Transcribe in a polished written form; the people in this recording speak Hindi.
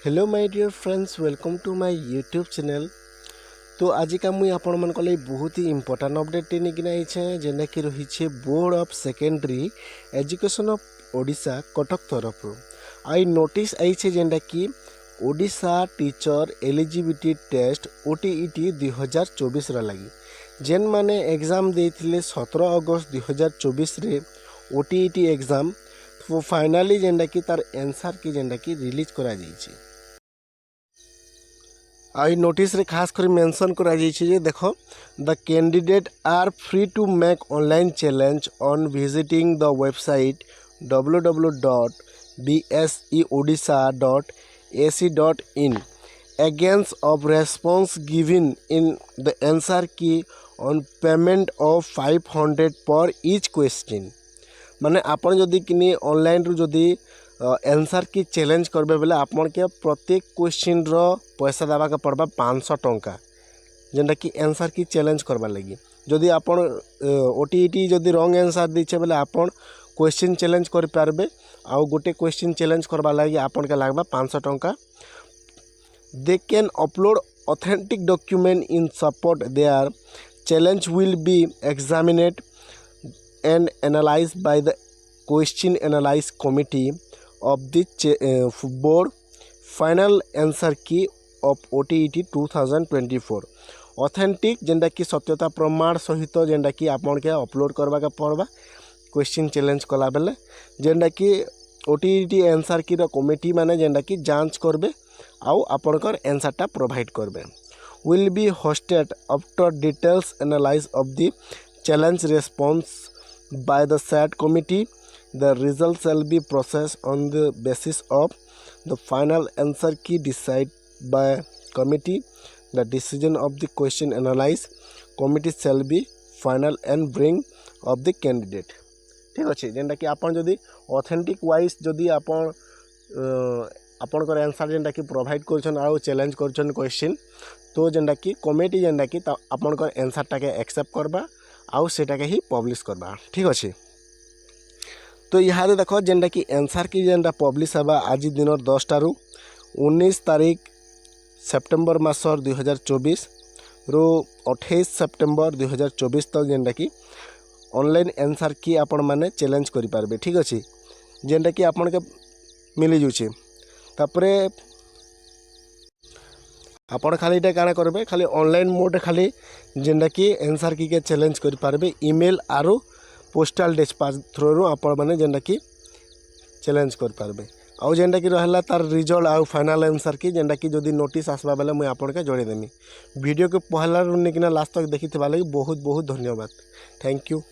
Hello my dear friends, welcome to my YouTube channel. तो आज का मुई आपण मन को बहुत ही इंपोर्टेंट अपडेट नहीं आइछे जेना कि रही board of secondary education of Odisha Cuttack तरफ आई नोटिस आइछे जेना कि Odisha teacher eligibility test OTET 2024 लगी जेन माने एग्जाम देथिले 17 अगस्त 2024 रे OTET एग्जाम तो फाइनली जेना कि तार आंसर की जेना कि रिलीज करा जाइछे। आई नोटिस रे खास कर मेंशन करा जाइछे जे देखो the candidate are free to make online challenge on visiting the website www.bseodisha.ac.in against of response given in the answer key on payment of 500 per each question। माने आपन जदि किनी ऑनलाइन रु जदि आंसर की चैलेंज करबे बेले आपन के प्रत्येक क्वेश्चन रो पैसा देवा के पड़बा 500 टंका जेंटा कि आंसर की चैलेंज करबा लगी। जदि आपन OTET जदि रॉन्ग आंसर दिछे बेले आपन क्वेश्चन चैलेंज कर पारबे आ गोटे क्वेश्चन चैलेंज करबा लगी आपन के लागबा 500 टंका। They can upload authentic document in support their challenge will be examined and analyzed by the question analyze committee of the board final answer key of OTET 2024 authentic जेंटा कि सत्यता प्रमाण सहित जेंटा कि आपन के अपलोड करबा के पड़बा क्वेश्चन चैलेंज कला बेले जेंटा कि OTET आंसर की कमिटी माने जेंटा कि जांच करबे आउ आपन कर आंसर टा प्रोवाइड करबे will be hosted after details analysis of the challenge response by the said committee. The results shall be processed on the basis of the final answer key decided by committee. The decision of the question analyzed committee shall be final and bring of the candidate। ठीक अच्छे जेनटा कि आपन जदि ऑथेंटिक वाइज जदि आपन आपन कर आंसर जेनटा कि प्रोवाइड करछन आ चैलेंज करछन क्वेश्चन तो जेनटा कि कमिटी जेनटा कि आपन कर आंसर टाके एक्सेप्ट करबा आउ सेटा के ही पब्लिश करबा। ठीक अच्छे तो यहाँ देख जेनटा कि आंसर की जेनटा पब्लिश हवा आज दिन 10 रु 19 तारीख सेप्टेम्बर मासर 2024 रु 28 सेप्टेम्बर 2024 तक जेनटा कि ऑनलाइन आंसर की आपण माने चैलेंज करि पारबे। ठीक अच्छे जेनटा कि आपण के मिली जुछे तापरे आपण खाली इटा काना करबे खाली ऑनलाइन मोड खाली जेनटा कि आंसर की के चैलेंज करि पारबे ईमेल आरो पोस्टल डिस्पैच थ्रू रो आपण माने जेनटा कि चैलेंज कर पारबे आउ जेनटा कि रहला तार रिजल्ट आउ फाइनल आंसर की जेनटा कि जदि नोटिस आसबा बेले मुई आपण के जोड़े देमी। वीडियो के पहला रु निकिना लास्ट तक देखिथिबा लागि बहुत बहुत धन्यवाद। Thank you.